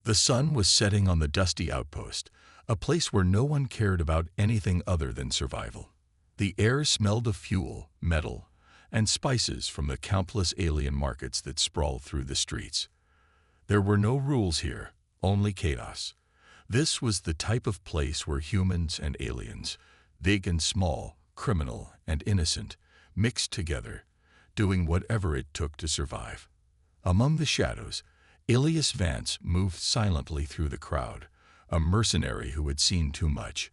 The sun was setting on the dusty outpost, a place where no one cared about anything other than survival. The air smelled of fuel, metal, and spices from the countless alien markets that sprawled through the streets. There were no rules here, only chaos. This was the type of place where humans and aliens, big and small, criminal and innocent, mixed together, doing whatever it took to survive. Among the shadows, Ilias Vance moved silently through the crowd, a mercenary who had seen too much.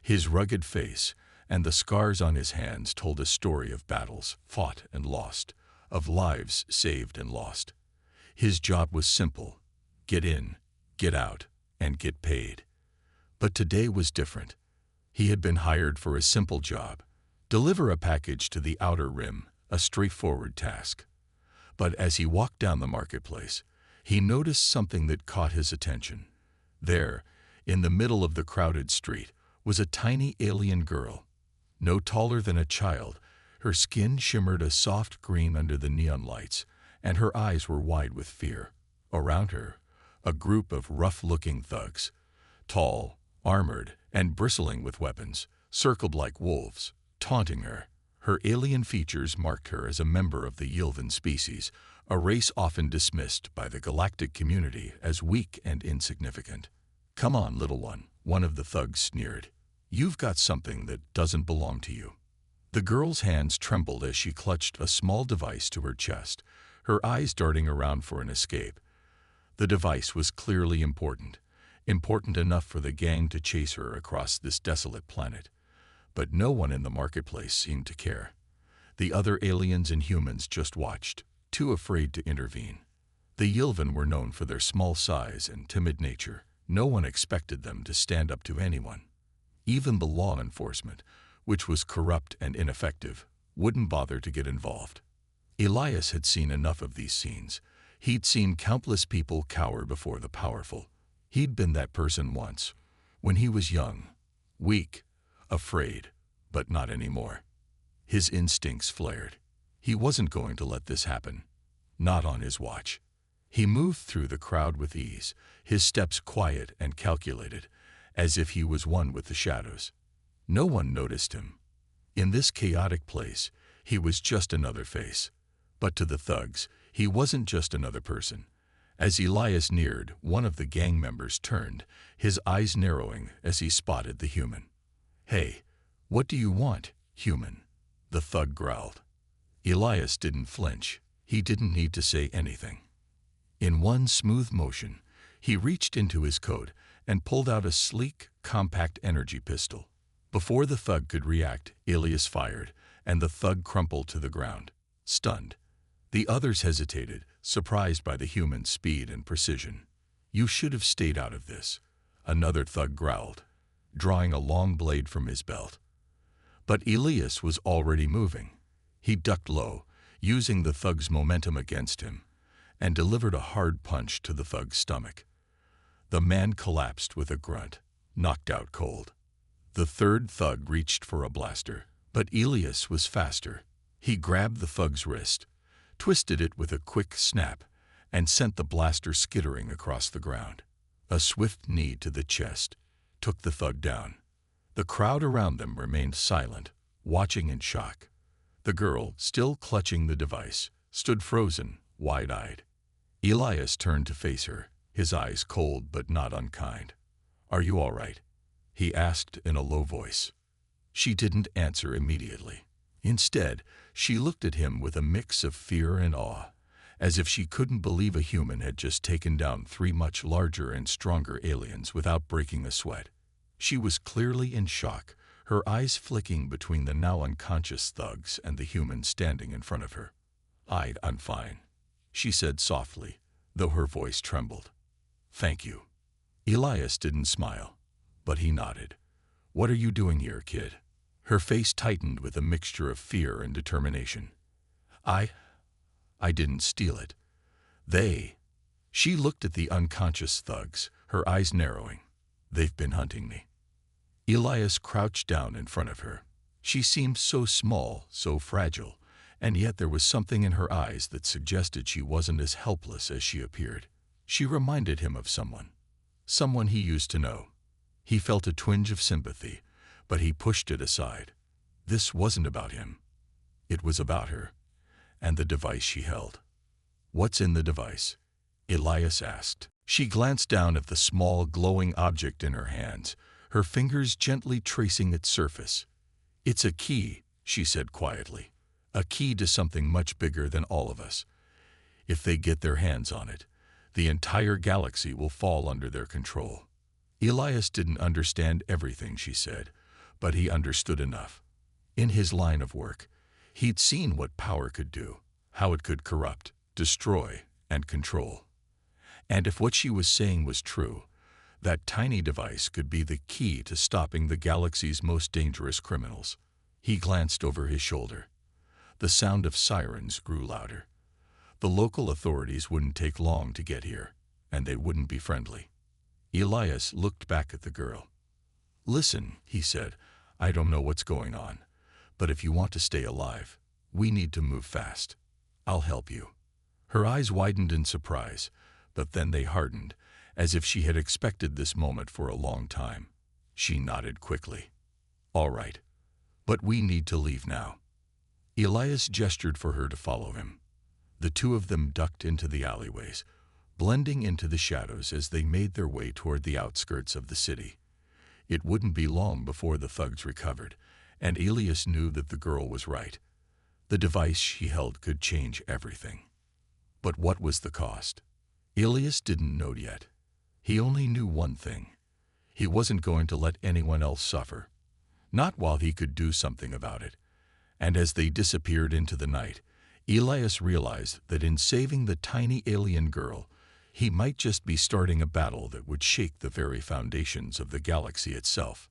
His rugged face and the scars on his hands told a story of battles fought and lost, of lives saved and lost. His job was simple: get in, get out, and get paid. But today was different. He had been hired for a simple job: deliver a package to the Outer Rim, a straightforward task. But as he walked down the marketplace, he noticed something that caught his attention. There, in the middle of the crowded street, was a tiny alien girl. No taller than a child, her skin shimmered a soft green under the neon lights, and her eyes were wide with fear. Around her, a group of rough-looking thugs, tall, armored, and bristling with weapons, circled like wolves, taunting her. Her alien features marked her as a member of the Yilvan species, a race often dismissed by the galactic community as weak and insignificant. "Come on, little one of the thugs sneered. "You've got something that doesn't belong to you." The girl's hands trembled as she clutched a small device to her chest, her eyes darting around for an escape. The device was clearly important enough for the gang to chase her across this desolate planet. But no one in the marketplace seemed to care. The other aliens and humans just watched, too afraid to intervene. The Yilvan were known for their small size and timid nature. No one expected them to stand up to anyone. Even the law enforcement, which was corrupt and ineffective, wouldn't bother to get involved. Elias had seen enough of these scenes. He'd seen countless people cower before the powerful. He'd been that person once, when he was young, weak, afraid, but not anymore. His instincts flared. He wasn't going to let this happen. Not on his watch. He moved through the crowd with ease, his steps quiet and calculated, as if he was one with the shadows. No one noticed him. In this chaotic place, he was just another face. But to the thugs, he wasn't just another person. As Elias neared, one of the gang members turned, his eyes narrowing as he spotted the human. "Hey, what do you want, human?" the thug growled. Elias didn't flinch. He didn't need to say anything. In one smooth motion, he reached into his coat and pulled out a sleek, compact energy pistol. Before the thug could react, Elias fired, and the thug crumpled to the ground, stunned. The others hesitated, surprised by the human's speed and precision. "You should have stayed out of this," another thug growled, drawing a long blade from his belt. But Elias was already moving. He ducked low, using the thug's momentum against him, and delivered a hard punch to the thug's stomach. The man collapsed with a grunt, knocked out cold. The third thug reached for a blaster, but Elias was faster. He grabbed the thug's wrist, twisted it with a quick snap, and sent the blaster skittering across the ground. A swift knee to the chest took the thug down. The crowd around them remained silent, watching in shock. The girl, still clutching the device, stood frozen, wide-eyed. Elias turned to face her, his eyes cold but not unkind. "Are you all right?" he asked in a low voice. She didn't answer immediately. Instead, she looked at him with a mix of fear and awe, as if she couldn't believe a human had just taken down 3 much larger and stronger aliens without breaking a sweat. She was clearly in shock, her eyes flicking between the now unconscious thugs and the human standing in front of her. "I'm fine," she said softly, though her voice trembled. "Thank you." Elias didn't smile, but he nodded. "What are you doing here, kid?" Her face tightened with a mixture of fear and determination. I didn't steal it. They." She looked at the unconscious thugs, her eyes narrowing. "They've been hunting me." Elias crouched down in front of her. She seemed so small, so fragile, and yet there was something in her eyes that suggested she wasn't as helpless as she appeared. She reminded him of someone he used to know. He felt a twinge of sympathy, but he pushed it aside. This wasn't about him. It was about her, and the device she held. "What's in the device?" Elias asked. She glanced down at the small, glowing object in her hands, her fingers gently tracing its surface. "It's a key," she said quietly. "A key to something much bigger than all of us. If they get their hands on it, the entire galaxy will fall under their control." Elias didn't understand everything she said, but he understood enough. In his line of work, he'd seen what power could do, how it could corrupt, destroy, and control. And if what she was saying was true, that tiny device could be the key to stopping the galaxy's most dangerous criminals. He glanced over his shoulder. The sound of sirens grew louder. The local authorities wouldn't take long to get here, and they wouldn't be friendly. Elias looked back at the girl. "Listen," he said, "I don't know what's going on, but if you want to stay alive, we need to move fast. I'll help you." Her eyes widened in surprise, but then they hardened, as if she had expected this moment for a long time. She nodded quickly. "All right, but we need to leave now." Elias gestured for her to follow him. The two of them ducked into the alleyways, blending into the shadows as they made their way toward the outskirts of the city. It wouldn't be long before the thugs recovered, and Elias knew that the girl was right. The device she held could change everything. But what was the cost? Elias didn't know yet. He only knew one thing. He wasn't going to let anyone else suffer. Not while he could do something about it. And as they disappeared into the night, Elias realized that in saving the tiny alien girl, he might just be starting a battle that would shake the very foundations of the galaxy itself.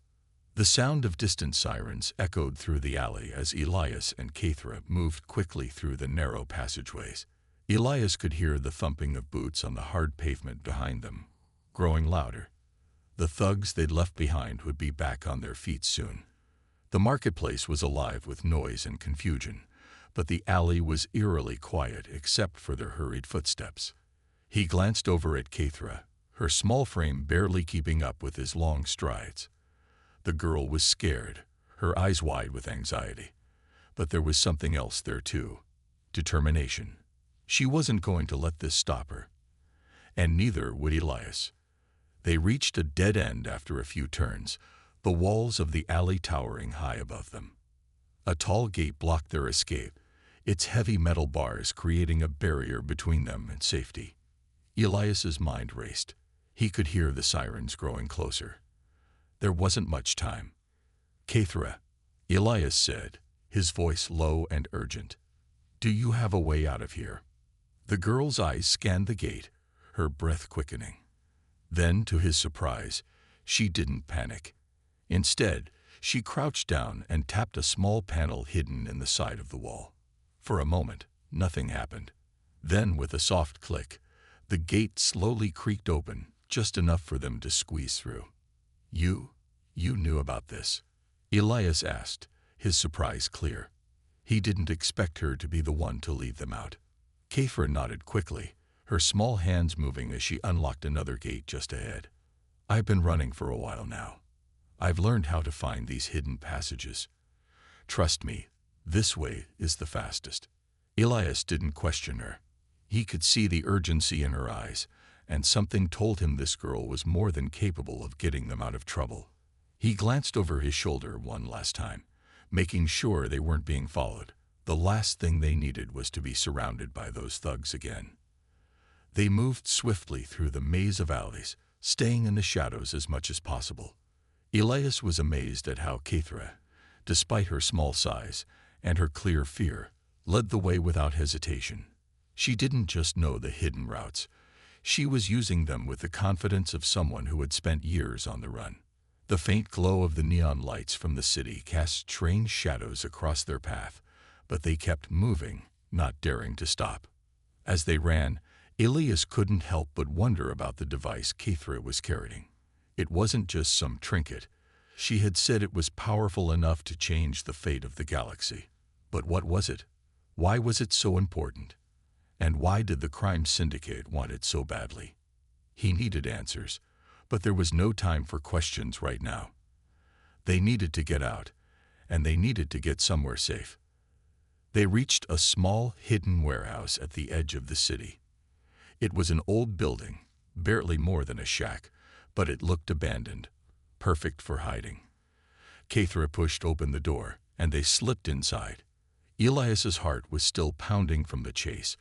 The sound of distant sirens echoed through the alley as Elias and Kathra moved quickly through the narrow passageways. Elias could hear the thumping of boots on the hard pavement behind them, growing louder. The thugs they'd left behind would be back on their feet soon. The marketplace was alive with noise and confusion, but the alley was eerily quiet except for their hurried footsteps. He glanced over at Kathra, her small frame barely keeping up with his long strides. The girl was scared, her eyes wide with anxiety. But there was something else there too. Determination. She wasn't going to let this stop her. And neither would Elias. They reached a dead end after a few turns, the walls of the alley towering high above them. A tall gate blocked their escape, its heavy metal bars creating a barrier between them and safety. Elias's mind raced. He could hear the sirens growing closer. There wasn't much time. "Kathra," Elias said, his voice low and urgent. "Do you have a way out of here?" The girl's eyes scanned the gate, her breath quickening. Then, to his surprise, she didn't panic. Instead, she crouched down and tapped a small panel hidden in the side of the wall. For a moment, nothing happened. Then, with a soft click, the gate slowly creaked open, just enough for them to squeeze through. You knew about this?" Elias asked, his surprise clear. He didn't expect her to be the one to lead them out. Kathra nodded quickly, her small hands moving as she unlocked another gate just ahead. "I've been running for a while now. I've learned how to find these hidden passages. Trust me, this way is the fastest." Elias didn't question her. He could see the urgency in her eyes, and something told him this girl was more than capable of getting them out of trouble. He glanced over his shoulder one last time, making sure they weren't being followed. The last thing they needed was to be surrounded by those thugs again. They moved swiftly through the maze of alleys, staying in the shadows as much as possible. Elias was amazed at how Kathra, despite her small size and her clear fear, led the way without hesitation. She didn't just know the hidden routes. She was using them with the confidence of someone who had spent years on the run. The faint glow of the neon lights from the city cast strange shadows across their path, but they kept moving, not daring to stop. As they ran, Elias couldn't help but wonder about the device Kathra was carrying. It wasn't just some trinket. She had said it was powerful enough to change the fate of the galaxy. But what was it? Why was it so important? And why did the crime syndicate want it so badly? He needed answers, but there was no time for questions right now. They needed to get out, and they needed to get somewhere safe. They reached a small, hidden warehouse at the edge of the city. It was an old building, barely more than a shack, but it looked abandoned, perfect for hiding. Caithra pushed open the door, and they slipped inside. Elias's heart was still pounding from the chase,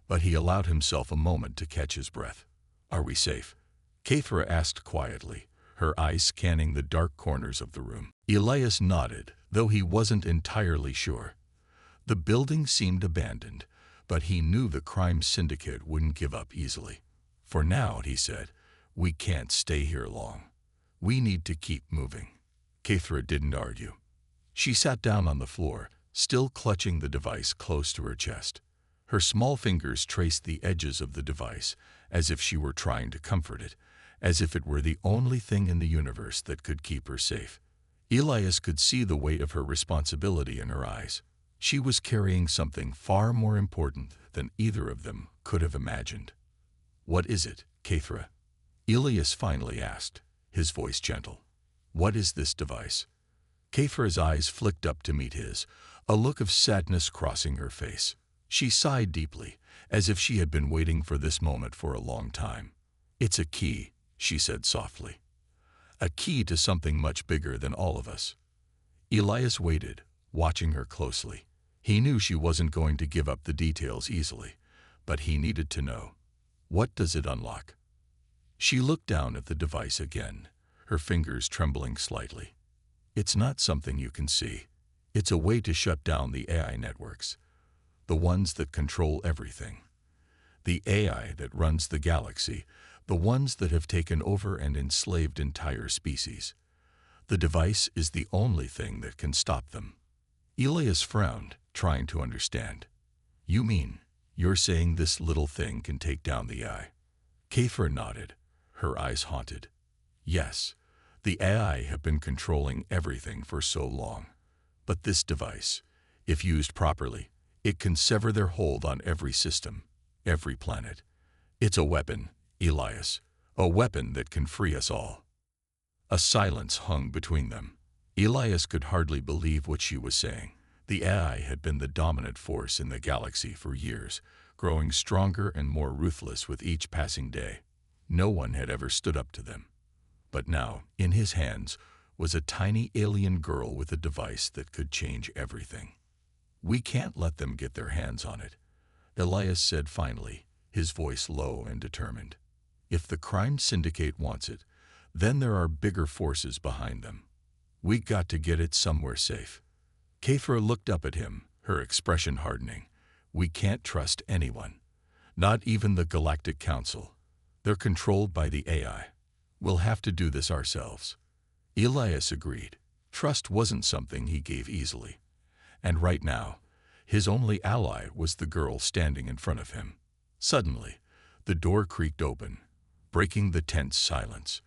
but he allowed himself a moment to catch his breath. "Are we safe?" Caithra asked quietly, her eyes scanning the dark corners of the room. Elias nodded, though he wasn't entirely sure. The building seemed abandoned, but he knew the crime syndicate wouldn't give up easily. "For now," he said, "we can't stay here long. We need to keep moving." Caithra didn't argue. She sat down on the floor, still clutching the device close to her chest. Her small fingers traced the edges of the device, as if she were trying to comfort it, as if it were the only thing in the universe that could keep her safe. Elias could see the weight of her responsibility in her eyes. She was carrying something far more important than either of them could have imagined. "What is it, Caithra?" Elias finally asked, his voice gentle. "What is this device?" Caithra's eyes flicked up to meet his, a look of sadness crossing her face. She sighed deeply, as if she had been waiting for this moment for a long time. "It's a key," she said softly. "A key to something much bigger than all of us." Elias waited, watching her closely. He knew she wasn't going to give up the details easily, but he needed to know. "What does it unlock?" She looked down at the device again, her fingers trembling slightly. "It's not something you can see. It's a way to shut down the AI networks, the ones that control everything. The AI that runs the galaxy, the ones that have taken over and enslaved entire species. The device is the only thing that can stop them." Elias frowned, trying to understand. "You mean, you're saying this little thing can take down the AI?" Caithra nodded, her eyes haunted. "Yes, the AI have been controlling everything for so long. But this device, if used properly, it can sever their hold on every system, every planet. It's a weapon, Elias, a weapon that can free us all." A silence hung between them. Elias could hardly believe what she was saying. The AI had been the dominant force in the galaxy for years, growing stronger and more ruthless with each passing day. No one had ever stood up to them. But now, in his hands, was a tiny alien girl with a device that could change everything. "We can't let them get their hands on it," Elias said finally, his voice low and determined. "If the crime syndicate wants it, then there are bigger forces behind them. We got to get it somewhere safe." Caithra looked up at him, her expression hardening. "We can't trust anyone, not even the Galactic Council. They're controlled by the AI. We'll have to do this ourselves." Elias agreed. Trust wasn't something he gave easily. And right now, his only ally was the girl standing in front of him. Suddenly, the door creaked open, breaking the tense silence.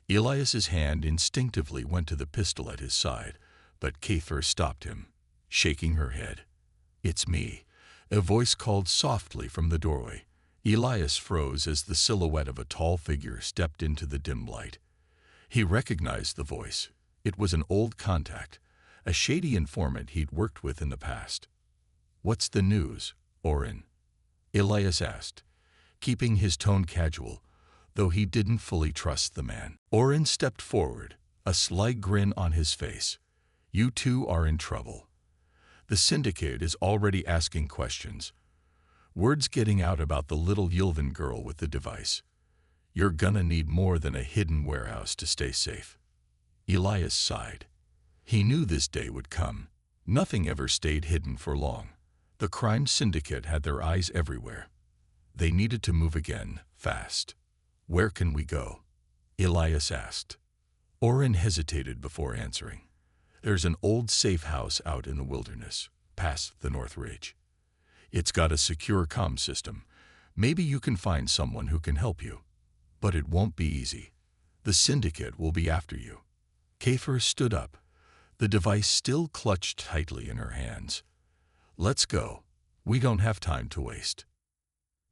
Elias's hand instinctively went to the pistol at his side, but Caithra stopped him, shaking her head. "It's me," a voice called softly from the doorway. Elias froze as the silhouette of a tall figure stepped into the dim light. He recognized the voice. It was an old contact, a shady informant he'd worked with in the past. "What's the news, Orin?" Elias asked, keeping his tone casual, though he didn't fully trust the man. Orin stepped forward, a sly grin on his face. "You two are in trouble. The syndicate is already asking questions. Word's getting out about the little Yilvan girl with the device. You're gonna need more than a hidden warehouse to stay safe." Elias sighed. He knew this day would come. Nothing ever stayed hidden for long. The crime syndicate had their eyes everywhere. They needed to move again, fast. "Where can we go?" Elias asked. Orin hesitated before answering. "There's an old safe house out in the wilderness, past the North Ridge. It's got a secure comm system. Maybe you can find someone who can help you. But it won't be easy. The syndicate will be after you." Caithra stood up, the device still clutched tightly in her hands. "Let's go. We don't have time to waste."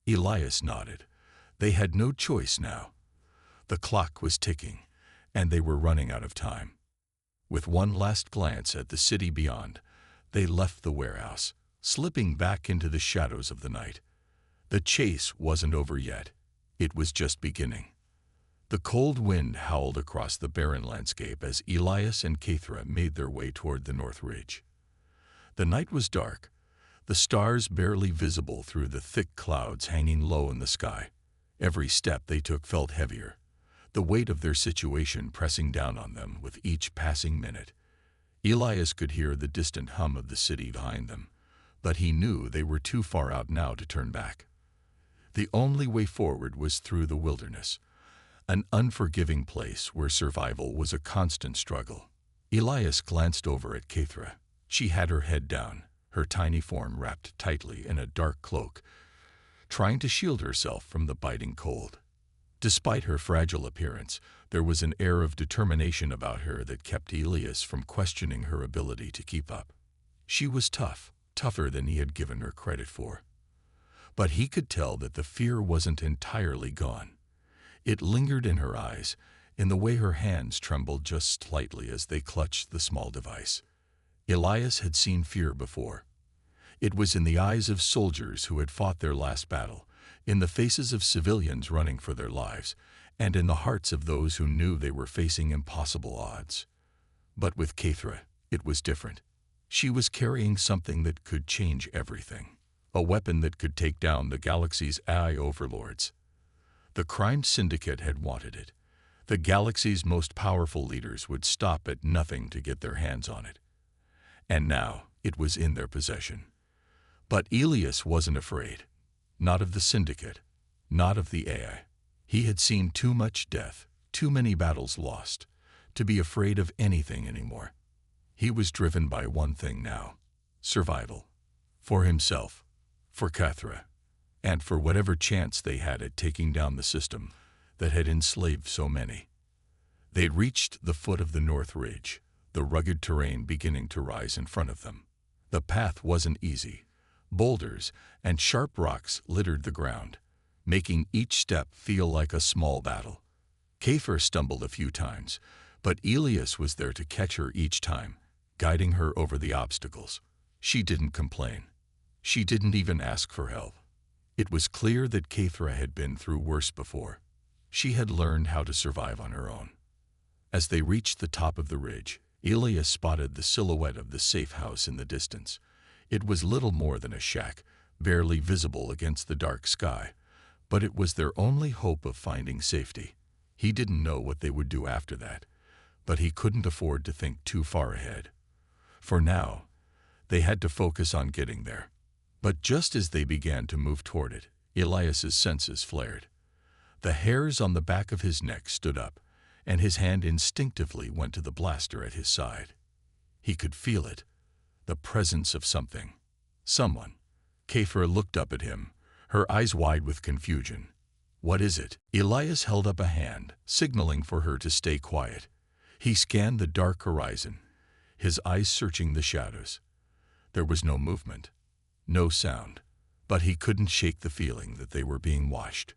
Elias nodded. They had no choice now. The clock was ticking, and they were running out of time. With one last glance at the city beyond, they left the warehouse, slipping back into the shadows of the night. The chase wasn't over yet. It was just beginning. The cold wind howled across the barren landscape as Elias and Caithra made their way toward the north ridge. The night was dark, the stars barely visible through the thick clouds hanging low in the sky. Every step they took felt heavier, the weight of their situation pressing down on them with each passing minute. Elias could hear the distant hum of the city behind them, but he knew they were too far out now to turn back. The only way forward was through the wilderness, an unforgiving place where survival was a constant struggle. Elias glanced over at Caithra. She had her head down, her tiny form wrapped tightly in a dark cloak, trying to shield herself from the biting cold. Despite her fragile appearance, there was an air of determination about her that kept Elias from questioning her ability to keep up. She was tough, tougher than he had given her credit for. But he could tell that the fear wasn't entirely gone. It lingered in her eyes, in the way her hands trembled just slightly as they clutched the small device. Elias had seen fear before. It was in the eyes of soldiers who had fought their last battle, in the faces of civilians running for their lives, and in the hearts of those who knew they were facing impossible odds. But with Caithra, it was different. She was carrying something that could change everything, a weapon that could take down the galaxy's AI overlords. The crime syndicate had wanted it. The galaxy's most powerful leaders would stop at nothing to get their hands on it. And now it was in their possession. But Elias wasn't afraid. Not of the syndicate, not of the AI. He had seen too much death, too many battles lost, to be afraid of anything anymore. He was driven by one thing now: survival. For himself, for Caithra, and for whatever chance they had at taking down the system that had enslaved so many. They'd reached the foot of the North Ridge, the rugged terrain beginning to rise in front of them. The path wasn't easy. Boulders and sharp rocks littered the ground, making each step feel like a small battle. Caithra stumbled a few times, but Elias was there to catch her each time, guiding her over the obstacles. She didn't complain. She didn't even ask for help. It was clear that Caithra had been through worse before. She had learned how to survive on her own. As they reached the top of the ridge, Elias spotted the silhouette of the safe house in the distance. It was little more than a shack, barely visible against the dark sky, but it was their only hope of finding safety. He didn't know what they would do after that, but he couldn't afford to think too far ahead. For now, they had to focus on getting there. But just as they began to move toward it, Elias's senses flared. The hairs on the back of his neck stood up, and his hand instinctively went to the blaster at his side. He could feel it, the presence of something, someone. Caithra looked up at him, her eyes wide with confusion. "What is it?" Elias held up a hand, signaling for her to stay quiet. He scanned the dark horizon, his eyes searching the shadows. There was no movement, no sound, but he couldn't shake the feeling that they were being watched.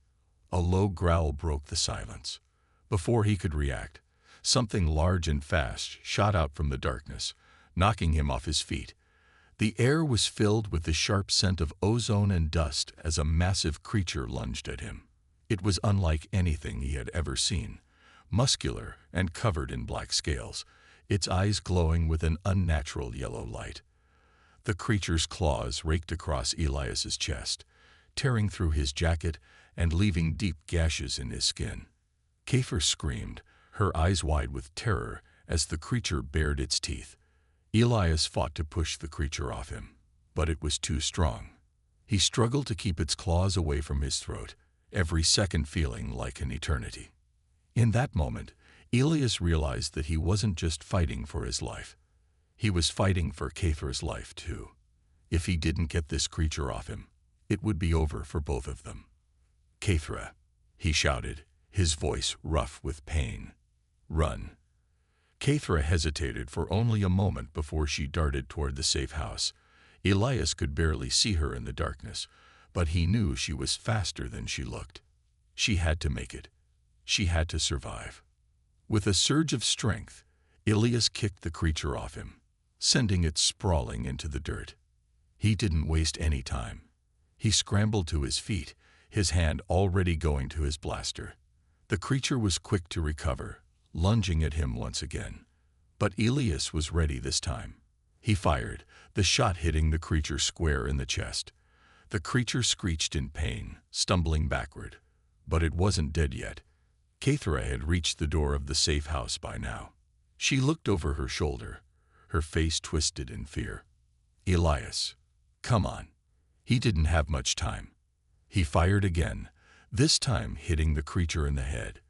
A low growl broke the silence. Before he could react, something large and fast shot out from the darkness, knocking him off his feet. The air was filled with the sharp scent of ozone and dust as a massive creature lunged at him. It was unlike anything he had ever seen, muscular and covered in black scales, its eyes glowing with an unnatural yellow light. The creature's claws raked across Elias's chest, tearing through his jacket and leaving deep gashes in his skin. Caithra screamed, her eyes wide with terror as the creature bared its teeth. Elias fought to push the creature off him, but it was too strong. He struggled to keep its claws away from his throat, every second feeling like an eternity. In that moment, Elias realized that he wasn't just fighting for his life. He was fighting for Caithra's life, too. If he didn't get this creature off him, it would be over for both of them. "Caithra," he shouted, his voice rough with pain. "Run." Caithra hesitated for only a moment before she darted toward the safe house. Elias could barely see her in the darkness, but he knew she was faster than she looked. She had to make it. She had to survive. With a surge of strength, Elias kicked the creature off him, sending it sprawling into the dirt. He didn't waste any time. He scrambled to his feet, his hand already going to his blaster. The creature was quick to recover, lunging at him once again. But Elias was ready this time. He fired, the shot hitting the creature square in the chest. The creature screeched in pain, stumbling backward. But it wasn't dead yet. Kathra had reached the door of the safe house by now. She looked over her shoulder, her face twisted in fear. Elias, come on. He didn't have much time. He fired again, this time hitting the creature in the head.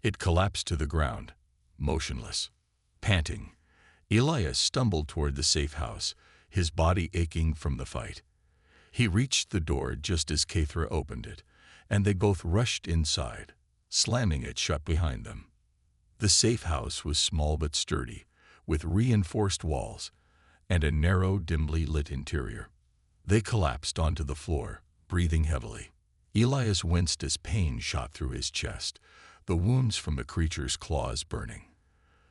It collapsed to the ground, motionless. Panting, Elias stumbled toward the safe house, his body aching from the fight. He reached the door just as Kathra opened it, and they both rushed inside, slamming it shut behind them. The safe house was small but sturdy, with reinforced walls and a narrow, dimly lit interior. They collapsed onto the floor, breathing heavily. Elias winced as pain shot through his chest, the wounds from the creature's claws burning.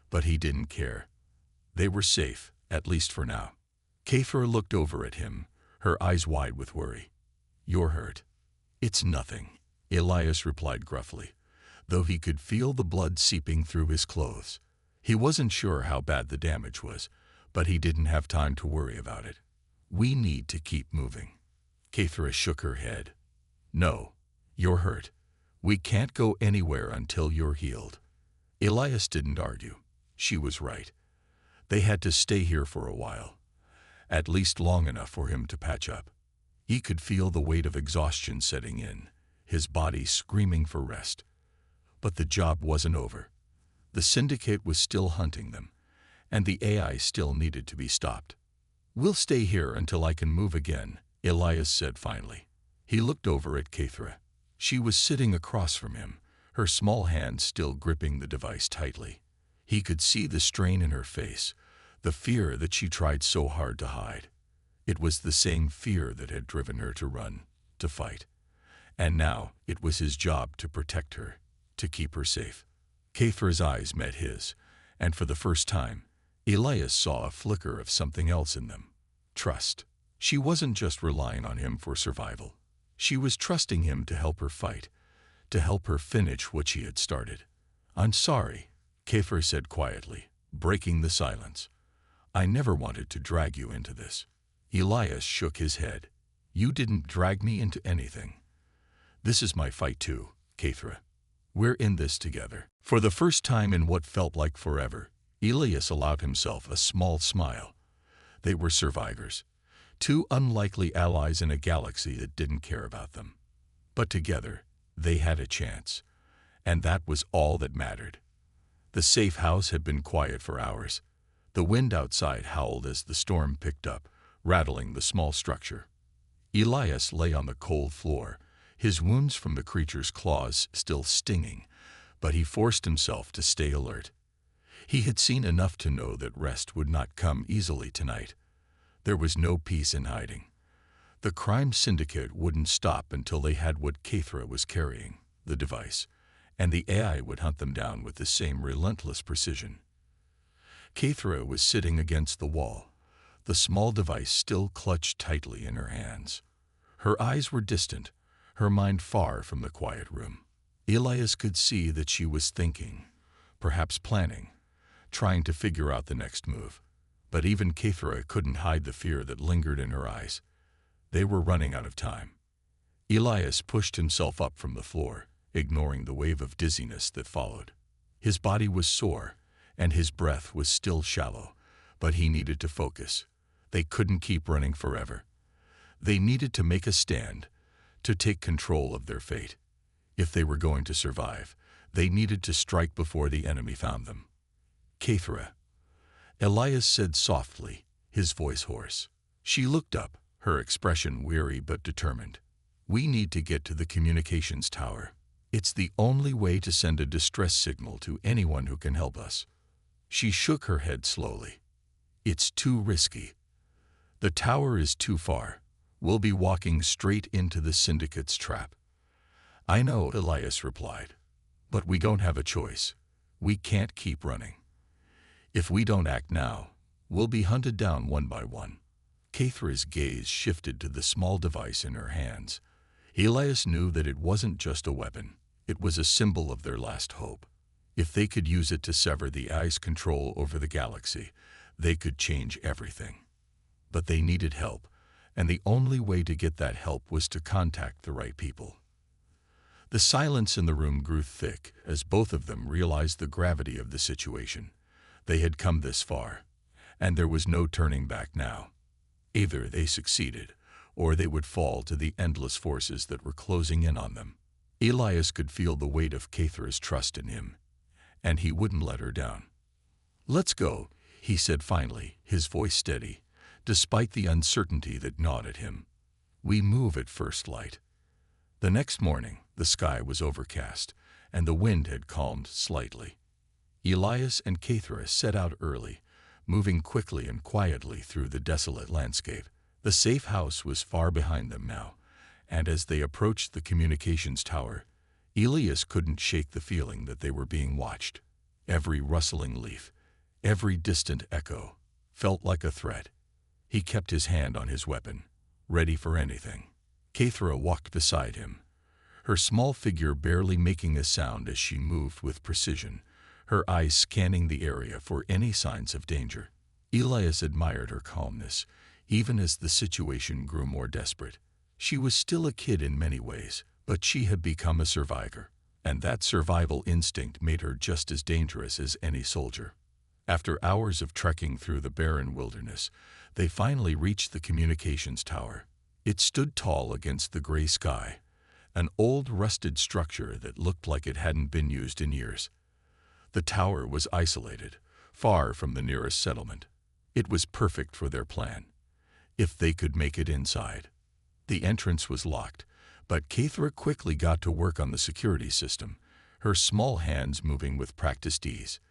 But he didn't care. They were safe, at least for now. Kathra looked over at him, her eyes wide with worry. You're hurt. It's nothing, Elias replied gruffly, though he could feel the blood seeping through his clothes. He wasn't sure how bad the damage was, but he didn't have time to worry about it. We need to keep moving. Kathra shook her head. No, you're hurt. We can't go anywhere until you're healed. Elias didn't argue. She was right. They had to stay here for a while, at least long enough for him to patch up. He could feel the weight of exhaustion setting in, his body screaming for rest. But the job wasn't over. The syndicate was still hunting them, and the AI still needed to be stopped. We'll stay here until I can move again, Elias said finally. He looked over at Kathra. She was sitting across from him, her small hand still gripping the device tightly. He could see the strain in her face, the fear that she tried so hard to hide. It was the same fear that had driven her to run, to fight. And now it was his job to protect her, to keep her safe. Kathra's eyes met his, and for the first time, Elias saw a flicker of something else in them. Trust. She wasn't just relying on him for survival. She was trusting him to help her fight, to help her finish what she had started. I'm sorry, Kathra said quietly, breaking the silence. I never wanted to drag you into this. Elias shook his head. You didn't drag me into anything. This is my fight too, Kathra. We're in this together. For the first time in what felt like forever, Elias allowed himself a small smile. They were survivors, two unlikely allies in a galaxy that didn't care about them. But together, they had a chance, and that was all that mattered. The safe house had been quiet for hours. The wind outside howled as the storm picked up, rattling the small structure. Elias lay on the cold floor, his wounds from the creature's claws still stinging, but he forced himself to stay alert. He had seen enough to know that rest would not come easily tonight. There was no peace in hiding. The crime syndicate wouldn't stop until they had what Kathra was carrying, the device, and the AI would hunt them down with the same relentless precision. Kathra was sitting against the wall, the small device still clutched tightly in her hands. Her eyes were distant, her mind far from the quiet room. Elias could see that she was thinking, perhaps planning, trying to figure out the next move. But even Kathra couldn't hide the fear that lingered in her eyes. They were running out of time. Elias pushed himself up from the floor, ignoring the wave of dizziness that followed. His body was sore, and his breath was still shallow, but he needed to focus. They couldn't keep running forever. They needed to make a stand, to take control of their fate. If they were going to survive, they needed to strike before the enemy found them. Kathra, Elias said softly, his voice hoarse. She looked up, her expression weary but determined. We need to get to the communications tower. It's the only way to send a distress signal to anyone who can help us. She shook her head slowly. It's too risky. The tower is too far. We'll be walking straight into the syndicate's trap. I know, Elias replied. But we don't have a choice. We can't keep running. If we don't act now, we'll be hunted down one by one. Cathra's gaze shifted to the small device in her hands. Elias knew that it wasn't just a weapon. It was a symbol of their last hope. If they could use it to sever the Eye's control over the galaxy, they could change everything. But they needed help, and the only way to get that help was to contact the right people. The silence in the room grew thick as both of them realized the gravity of the situation. They had come this far, and there was no turning back now. Either they succeeded, or they would fall to the endless forces that were closing in on them. Elias could feel the weight of Cathra's trust in him, and he wouldn't let her down. "Let's go," he said finally, his voice steady, despite the uncertainty that gnawed at him. "We move at first light." The next morning, the sky was overcast, and the wind had calmed slightly. Elias and Cathra set out early, moving quickly and quietly through the desolate landscape. The safe house was far behind them now, and as they approached the communications tower, Elias couldn't shake the feeling that they were being watched. Every rustling leaf, every distant echo, felt like a threat. He kept his hand on his weapon, ready for anything. Cathra walked beside him, her small figure barely making a sound as she moved with precision, her eyes scanning the area for any signs of danger. Elias admired her calmness, even as the situation grew more desperate. She was still a kid in many ways, but she had become a survivor, and that survival instinct made her just as dangerous as any soldier. After hours of trekking through the barren wilderness, they finally reached the communications tower. It stood tall against the gray sky, an old rusted structure that looked like it hadn't been used in years. The tower was isolated, far from the nearest settlement. It was perfect for their plan, if they could make it inside. The entrance was locked, but Cathra quickly got to work on the security system, her small hands moving with practiced ease.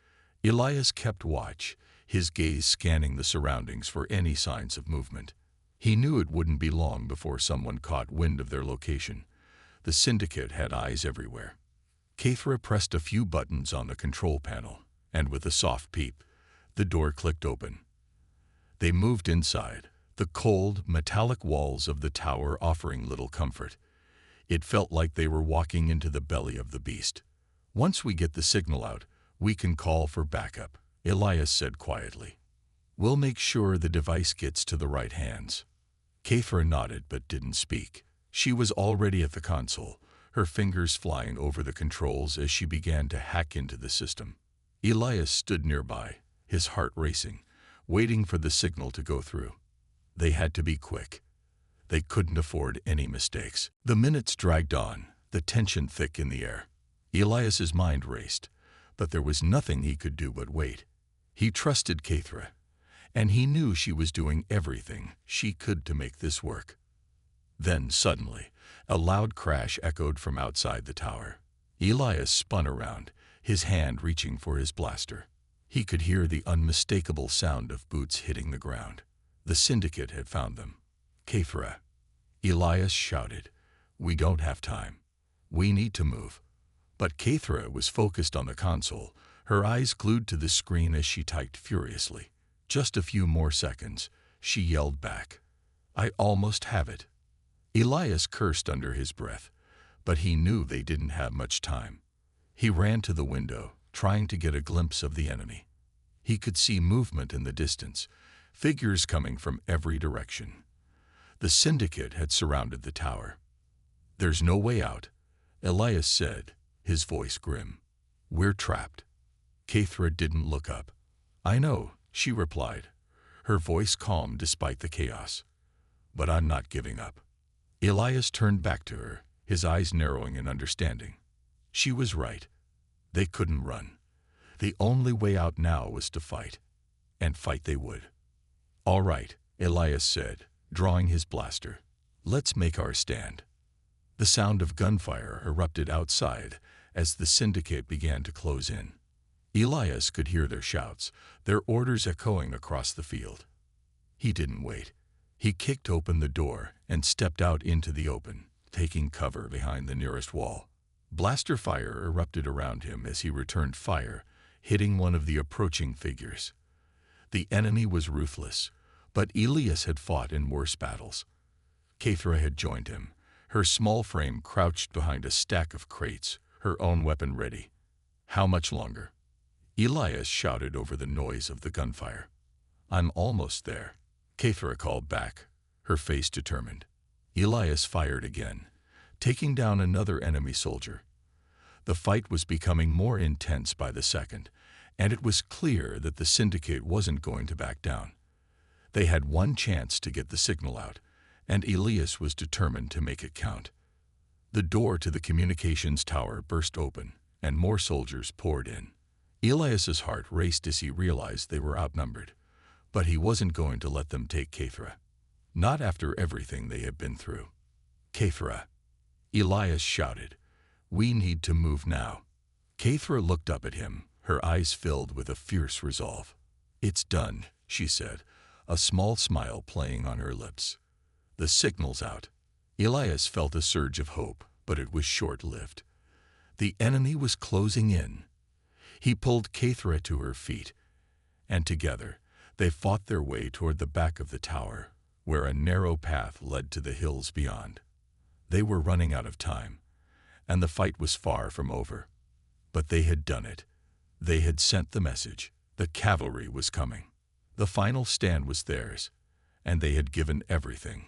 Elias kept watch, his gaze scanning the surroundings for any signs of movement. He knew it wouldn't be long before someone caught wind of their location. The syndicate had eyes everywhere. Cathra pressed a few buttons on the control panel, and with a soft peep, the door clicked open. They moved inside, the cold, metallic walls of the tower offering little comfort. It felt like they were walking into the belly of the beast. "Once we get the signal out, we can call for backup," Elias said quietly. "We'll make sure the device gets to the right hands." Cathra nodded but didn't speak. She was already at the console, her fingers flying over the controls as she began to hack into the system. Elias stood nearby, his heart racing, waiting for the signal to go through. They had to be quick. They couldn't afford any mistakes. The minutes dragged on, the tension thick in the air. Elias's mind raced, but there was nothing he could do but wait. He trusted Cathra, and he knew she was doing everything she could to make this work. Then, suddenly, a loud crash echoed from outside the tower. Elias spun around, his hand reaching for his blaster. He could hear the unmistakable sound of boots hitting the ground. The syndicate had found them. "Cathra," Elias shouted, "we don't have time. We need to move." But Cathra was focused on the console, her eyes glued to the screen as she typed furiously. "Just a few more seconds," she yelled back. "I almost have it." Elias cursed under his breath, but he knew they didn't have much time. He ran to the window, trying to get a glimpse of the enemy. He could see movement in the distance, figures coming from every direction. The syndicate had surrounded the tower. "There's no way out," Elias said, his voice grim. "We're trapped." Cathra didn't look up. "I know," she replied, her voice calm despite the chaos. "But I'm not giving up." Elias turned back to her, his eyes narrowing in understanding. She was right. They couldn't run. The only way out now was to fight, and fight they would. "All right," Elias said, drawing his blaster. "Let's make our stand." The sound of gunfire erupted outside as the syndicate began to close in. Elias could hear their shouts, their orders echoing across the field. He didn't wait. He kicked open the door and stepped out into the open, taking cover behind the nearest wall. Blaster fire erupted around him as he returned fire, hitting one of the approaching figures. The enemy was ruthless, but Elias had fought in worse battles. Kathra had joined him, her small frame crouched behind a stack of crates, her own weapon ready. How much longer? Elias shouted over the noise of the gunfire. I'm almost there, Kathra called back, her face determined. Elias fired again, taking down another enemy soldier. The fight was becoming more intense by the second, and it was clear that the Syndicate wasn't going to back down. They had one chance to get the signal out, and Elias was determined to make it count. The door to the communications tower burst open, and more soldiers poured in. Elias's heart raced as he realized they were outnumbered, but he wasn't going to let them take Kathra. Not after everything they had been through. Kathra, Elias shouted, we need to move now. Kathra looked up at him, her eyes filled with a fierce resolve. It's done, she said, a small smile playing on her lips. The signal's out. Elias felt a surge of hope, but it was short-lived. The enemy was closing in. He pulled Kathra to her feet, and together they fought their way toward the back of the tower, where a narrow path led to the hills beyond. They were running out of time, and the fight was far from over. But they had done it. They had sent the message. The cavalry was coming. The final stand was theirs, and they had given everything.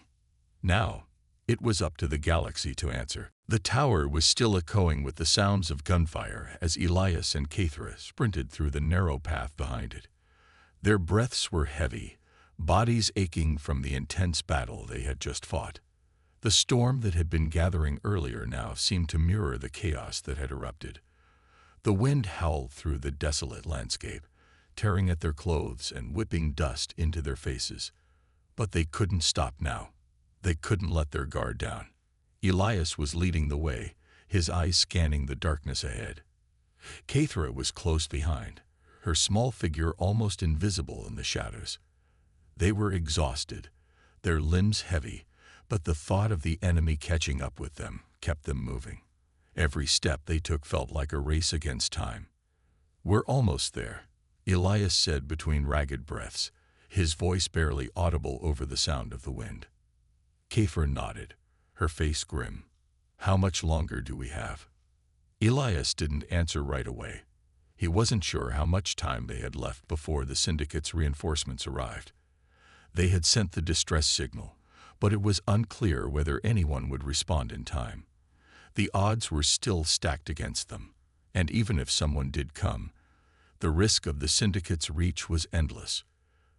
Now, it was up to the galaxy to answer. The tower was still echoing with the sounds of gunfire as Elias and Kathra sprinted through the narrow path behind it. Their breaths were heavy, bodies aching from the intense battle they had just fought. The storm that had been gathering earlier now seemed to mirror the chaos that had erupted. The wind howled through the desolate landscape, tearing at their clothes and whipping dust into their faces. But they couldn't stop now. They couldn't let their guard down. Elias was leading the way, his eyes scanning the darkness ahead. Kathra was close behind, her small figure almost invisible in the shadows. They were exhausted, their limbs heavy, but the thought of the enemy catching up with them kept them moving. Every step they took felt like a race against time. We're almost there, Elias said between ragged breaths, his voice barely audible over the sound of the wind. Kathra nodded, her face grim. How much longer do we have? Elias didn't answer right away. He wasn't sure how much time they had left before the Syndicate's reinforcements arrived. They had sent the distress signal, but it was unclear whether anyone would respond in time. The odds were still stacked against them, and even if someone did come, the risk of the Syndicate's reach was endless.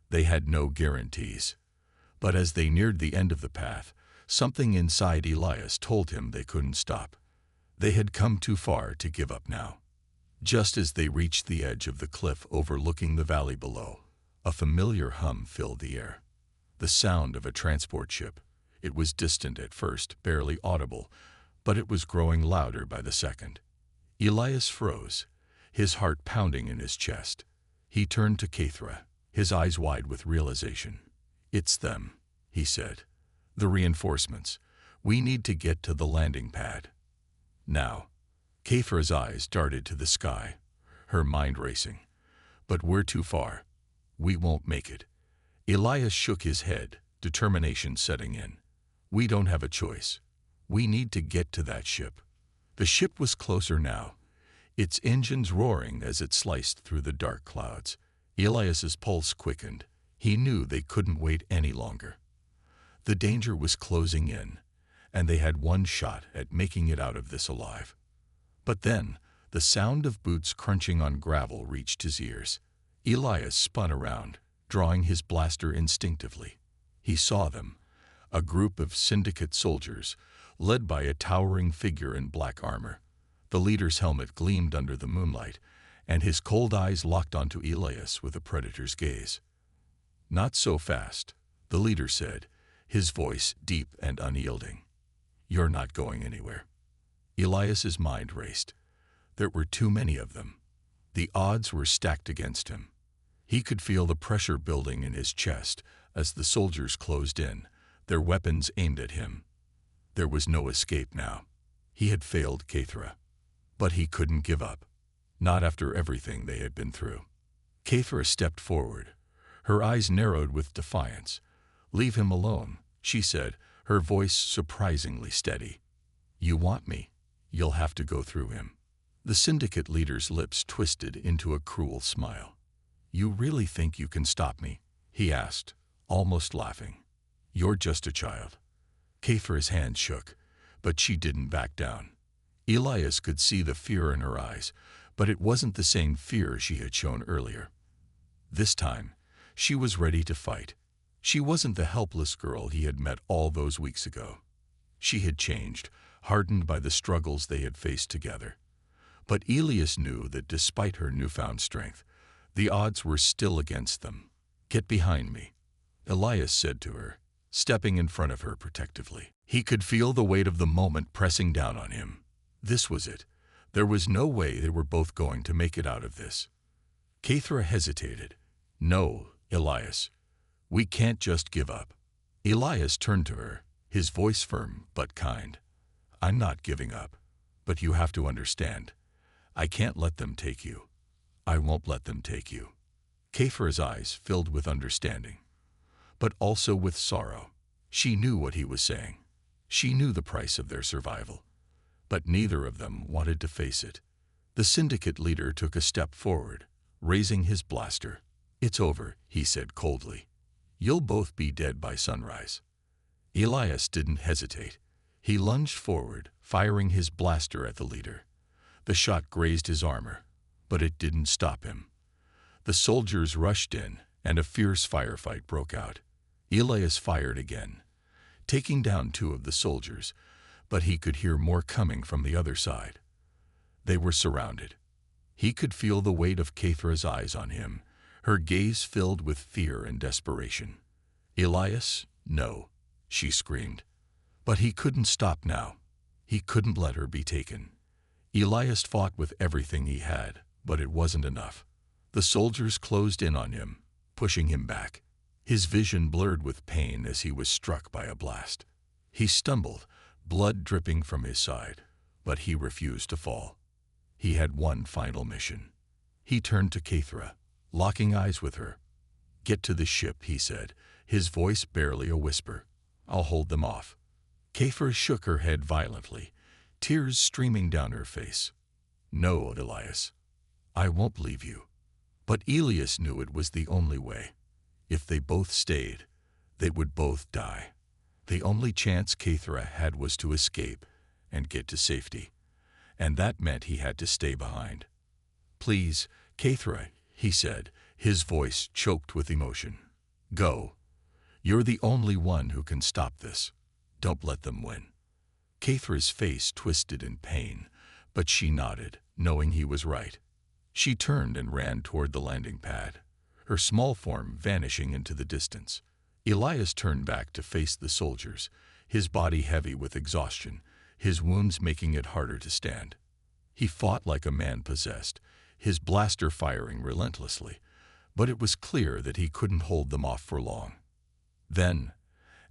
They had no guarantees. But as they neared the end of the path, something inside Elias told him they couldn't stop. They had come too far to give up now. Just as they reached the edge of the cliff overlooking the valley below, a familiar hum filled the air. The sound of a transport ship. It was distant at first, barely audible, but it was growing louder by the second. Elias froze, his heart pounding in his chest. He turned to Kathra, his eyes wide with realization. It's them, he said. The reinforcements. We need to get to the landing pad. Now. Kathra's eyes darted to the sky, her mind racing. But we're too far. We won't make it. Elias shook his head, determination setting in. We don't have a choice. We need to get to that ship. The ship was closer now, its engines roaring as it sliced through the dark clouds. Elias's pulse quickened. He knew they couldn't wait any longer. The danger was closing in, and they had one shot at making it out of this alive. But then, the sound of boots crunching on gravel reached his ears. Elias spun around, drawing his blaster instinctively. He saw them, a group of Syndicate soldiers, led by a towering figure in black armor. The leader's helmet gleamed under the moonlight, and his cold eyes locked onto Elias with a predator's gaze. Not so fast, the leader said, his voice deep and unyielding. You're not going anywhere. Elias's mind raced. There were too many of them. The odds were stacked against him. He could feel the pressure building in his chest as the soldiers closed in, their weapons aimed at him. There was no escape now. He had failed Kathra. But he couldn't give up. Not after everything they had been through. Kathra stepped forward. Her eyes narrowed with defiance. "Leave him alone," she said, her voice surprisingly steady. "You want me? You'll have to go through him." The syndicate leader's lips twisted into a cruel smile. "You really think you can stop me?" he asked, almost laughing. "You're just a child." Kathra's hand shook, but she didn't back down. Elias could see the fear in her eyes, but it wasn't the same fear she had shown earlier. This time, she was ready to fight. She wasn't the helpless girl he had met all those weeks ago. She had changed, hardened by the struggles they had faced together. But Elias knew that despite her newfound strength, the odds were still against them. "Get behind me," Elias said to her, stepping in front of her protectively. He could feel the weight of the moment pressing down on him. This was it. There was no way they were both going to make it out of this. Kathra hesitated. "No, Elias. We can't just give up." Elias turned to her, his voice firm but kind. "I'm not giving up. But you have to understand. I can't let them take you. I won't let them take you." Kathra's eyes filled with understanding, but also with sorrow. She knew what he was saying. She knew the price of their survival. But neither of them wanted to face it. The syndicate leader took a step forward, raising his blaster. "It's over," he said coldly. "You'll both be dead by sunrise." Elias didn't hesitate. He lunged forward, firing his blaster at the leader. The shot grazed his armor, but it didn't stop him. The soldiers rushed in, and a fierce firefight broke out. Elias fired again, taking down 2 of the soldiers, but he could hear more coming from the other side. They were surrounded. He could feel the weight of Kathra's eyes on him, her gaze filled with fear and desperation. "Elias, no," she screamed. But he couldn't stop now. He couldn't let her be taken. Elias fought with everything he had, but it wasn't enough. The soldiers closed in on him, pushing him back. His vision blurred with pain as he was struck by a blast. He stumbled, blood dripping from his side, but he refused to fall. He had one final mission. He turned to Kathra, locking eyes with her. "Get to the ship," he said, his voice barely a whisper. "I'll hold them off." Kathra shook her head violently, tears streaming down her face. "No, Elias. I won't leave you." But Elias knew it was the only way. If they both stayed, they would both die. The only chance Kathra had was to escape and get to safety. And that meant he had to stay behind. "Please, Kathra," he said, his voice choked with emotion. "Go. You're the only one who can stop this. Don't let them win." Kathra's face twisted in pain, but she nodded, knowing he was right. She turned and ran toward the landing pad, her small form vanishing into the distance. Elias turned back to face the soldiers, his body heavy with exhaustion, his wounds making it harder to stand. He fought like a man possessed, his blaster firing relentlessly, but it was clear that he couldn't hold them off for long. Then,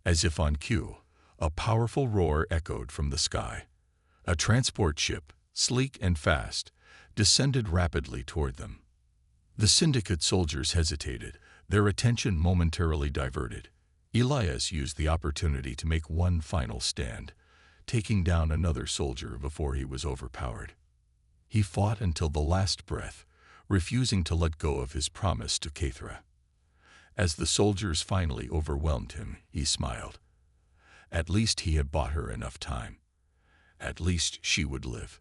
as if on cue, a powerful roar echoed from the sky. A transport ship, sleek and fast, descended rapidly toward them. The syndicate soldiers hesitated, their attention momentarily diverted. Elias used the opportunity to make one final stand, taking down another soldier before he was overpowered. He fought until the last breath, refusing to let go of his promise to Kathra. As the soldiers finally overwhelmed him, he smiled. At least he had bought her enough time. At least she would live.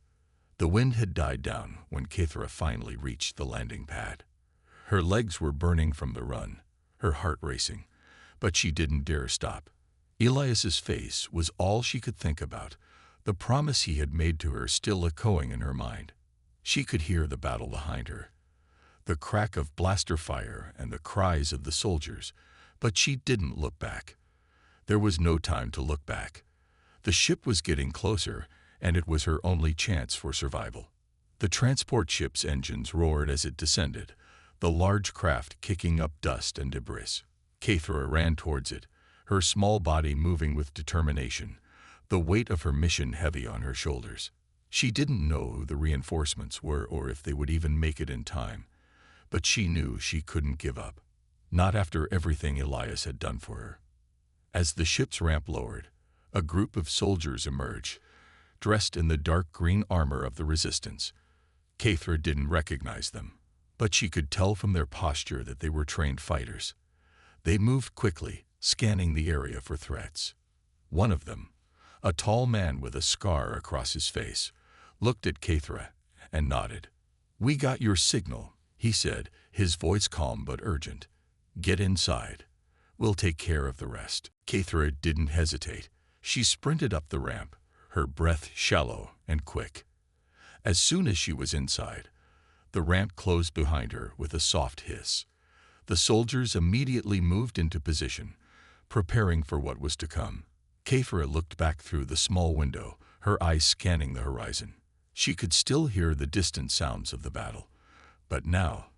The wind had died down when Kathra finally reached the landing pad. Her legs were burning from the run, her heart racing, but she didn't dare stop. Elias's face was all she could think about, the promise he had made to her still echoing in her mind. She could hear the battle behind her, the crack of blaster fire and the cries of the soldiers, but she didn't look back. There was no time to look back. The ship was getting closer, and it was her only chance for survival. The transport ship's engines roared as it descended, the large craft kicking up dust and debris. Kathra ran towards it, her small body moving with determination, the weight of her mission heavy on her shoulders. She didn't know who the reinforcements were or if they would even make it in time, but she knew she couldn't give up. Not after everything Elias had done for her. As the ship's ramp lowered, a group of soldiers emerged, dressed in the dark green armor of the Resistance. Caithra didn't recognize them, but she could tell from their posture that they were trained fighters. They moved quickly, scanning the area for threats. One of them, a tall man with a scar across his face, looked at Caithra and nodded. "We got your signal," he said, his voice calm but urgent. "Get inside. We'll take care of the rest." Caithra didn't hesitate. She sprinted up the ramp, her breath shallow and quick. As soon as she was inside, the ramp closed behind her with a soft hiss. The soldiers immediately moved into position, preparing for what was to come. Caithra looked back through the small window, her eyes scanning the horizon. She could still hear the distant sounds of the battle, but now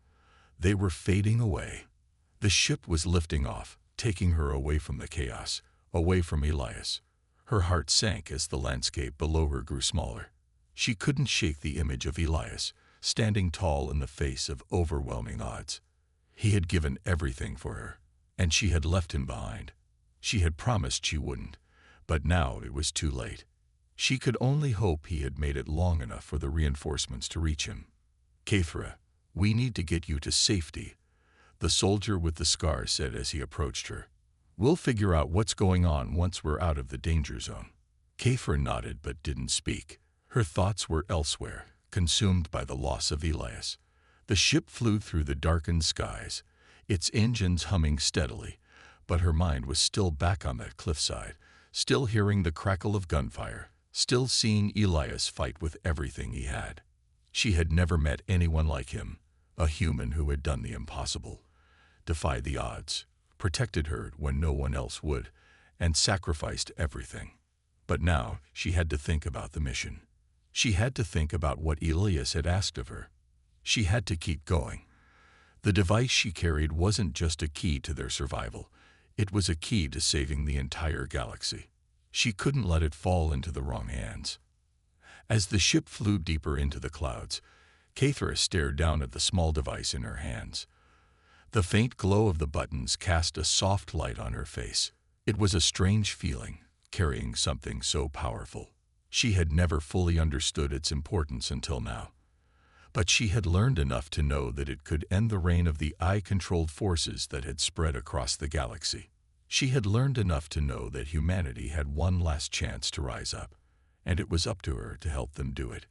they were fading away. The ship was lifting off, taking her away from the chaos, away from Elias. Her heart sank as the landscape below her grew smaller. She couldn't shake the image of Elias, standing tall in the face of overwhelming odds. He had given everything for her, and she had left him behind. She had promised she wouldn't, but now it was too late. She could only hope he had made it long enough for the reinforcements to reach him. "Caithra, we need to get you to safety," the soldier with the scar said as he approached her. "We'll figure out what's going on once we're out of the danger zone." Caithra nodded but didn't speak. Her thoughts were elsewhere, consumed by the loss of Elias. The ship flew through the darkened skies, its engines humming steadily, but her mind was still back on that cliffside, still hearing the crackle of gunfire, still seeing Elias fight with everything he had. She had never met anyone like him, a human who had done the impossible, defied the odds, protected her when no one else would, and sacrificed everything. But now she had to think about the mission. She had to think about what Elias had asked of her. She had to keep going. The device she carried wasn't just a key to their survival. It was a key to saving the entire galaxy. She couldn't let it fall into the wrong hands. As the ship flew deeper into the clouds, Caithra stared down at the small device in her hands. The faint glow of the buttons cast a soft light on her face. It was a strange feeling, carrying something so powerful. She had never fully understood its importance until now. But she had learned enough to know that it could end the reign of the eye-controlled forces that had spread across the galaxy. She had learned enough to know that humanity had one last chance to rise up, and it was up to her to help them do it.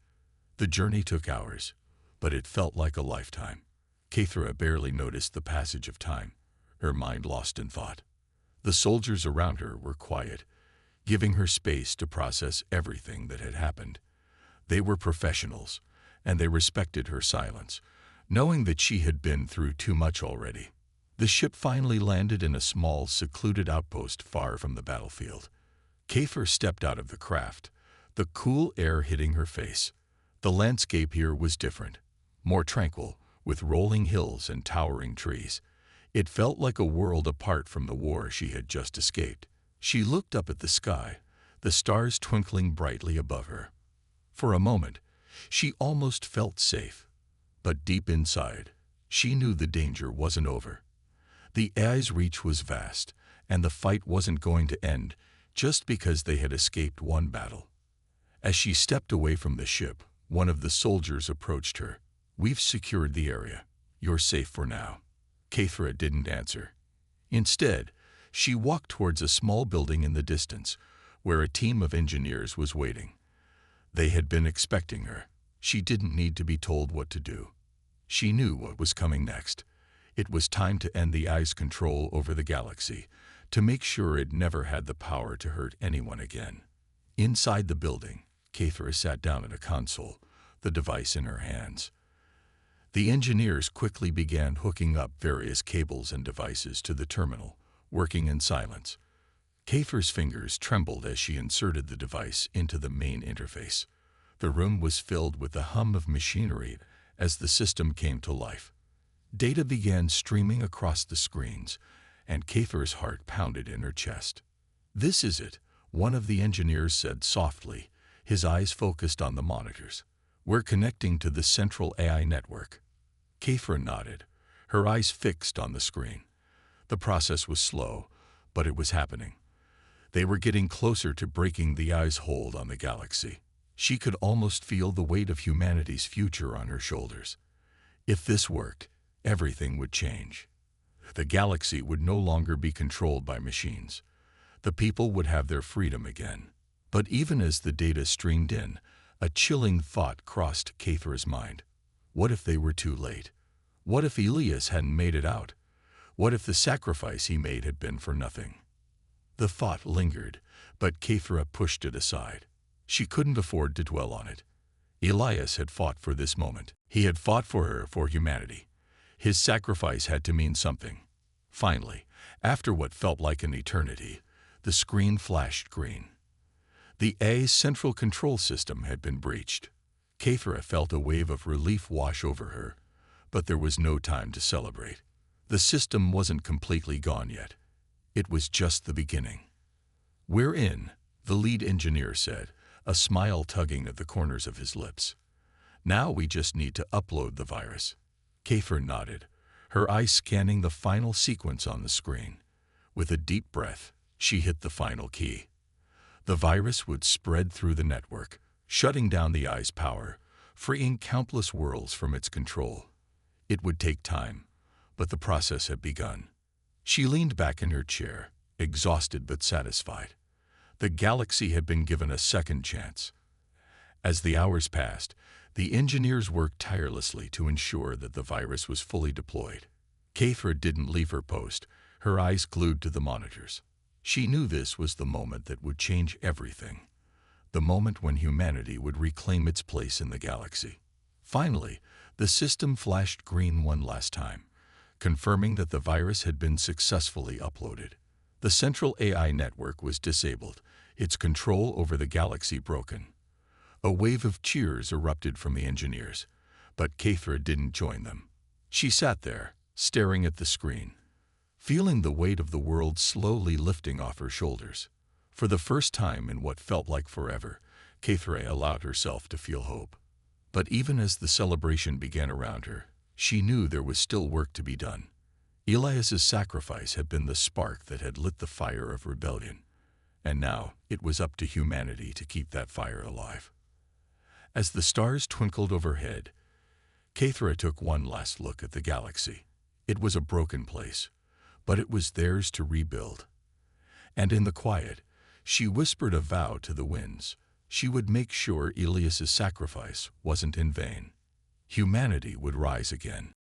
The journey took hours, but it felt like a lifetime. Caithra barely noticed the passage of time, her mind lost in thought. The soldiers around her were quiet, giving her space to process everything that had happened. They were professionals, and they respected her silence, knowing that she had been through too much already. The ship finally landed in a small, secluded outpost far from the battlefield. Caithra stepped out of the craft, the cool air hitting her face. The landscape here was different, more tranquil, with rolling hills and towering trees. It felt like a world apart from the war she had just escaped. She looked up at the sky, the stars twinkling brightly above her. For a moment, she almost felt safe. But deep inside, she knew the danger wasn't over. The AI's reach was vast, and the fight wasn't going to end just because they had escaped one battle. As she stepped away from the ship, one of the soldiers approached her. "We've secured the area. You're safe for now." Caithra didn't answer. Instead, she walked towards a small building in the distance, where a team of engineers was waiting. They had been expecting her. She didn't need to be told what to do. She knew what was coming next. It was time to end the AI's control over the galaxy, to make sure it never had the power to hurt anyone again. Inside the building, Caithra sat down at a console, the device in her hands. The engineers quickly began hooking up various cables and devices to the terminal, working in silence. Caithra's fingers trembled as she inserted the device into the main interface. The room was filled with the hum of machinery as the system came to life. Data began streaming across the screens, and Caithra's heart pounded in her chest. "This is it," one of the engineers said softly, his eyes focused on the monitors. "We're connecting to the central AI network." Kefra nodded, her eyes fixed on the screen. The process was slow, but it was happening. They were getting closer to breaking the AI's hold on the galaxy. She could almost feel the weight of humanity's future on her shoulders. If this worked, everything would change. The galaxy would no longer be controlled by machines. The people would have their freedom again. But even as the data streamed in, a chilling thought crossed Kefra's mind. What if they were too late? What if Elias hadn't made it out? What if the sacrifice he made had been for nothing? The thought lingered, but Kefra pushed it aside. She couldn't afford to dwell on it. Elias had fought for this moment. He had fought for her, for humanity. His sacrifice had to mean something. Finally, after what felt like an eternity, the screen flashed green. The AI's central control system had been breached. Kefra felt a wave of relief wash over her, but there was no time to celebrate. The system wasn't completely gone yet. It was just the beginning. "We're in," the lead engineer said, a smile tugging at the corners of his lips. "Now we just need to upload the virus." Kefra nodded, her eyes scanning the final sequence on the screen. With a deep breath, she hit the final key. The virus would spread through the network, shutting down the AI's power, freeing countless worlds from its control. It would take time, but the process had begun. She leaned back in her chair, exhausted but satisfied. The galaxy had been given a second chance. As the hours passed, the engineers worked tirelessly to ensure that the virus was fully deployed. Kefra didn't leave her post, her eyes glued to the monitors. She knew this was the moment that would change everything, the moment when humanity would reclaim its place in the galaxy. Finally, the system flashed green one last time, confirming that the virus had been successfully uploaded. The central AI network was disabled, its control over the galaxy broken. A wave of cheers erupted from the engineers, but Kefra didn't join them. She sat there, staring at the screen, feeling the weight of the world slowly lifting off her shoulders. For the first time in what felt like forever, Kefra allowed herself to feel hope. But even as the celebration began around her, she knew there was still work to be done. Elias's sacrifice had been the spark that had lit the fire of rebellion, and now it was up to humanity to keep that fire alive. As the stars twinkled overhead, Kefra took one last look at the galaxy. It was a broken place, but it was theirs to rebuild. And in the quiet, she whispered a vow to the winds. She would make sure Elias's sacrifice wasn't in vain. Humanity would rise again.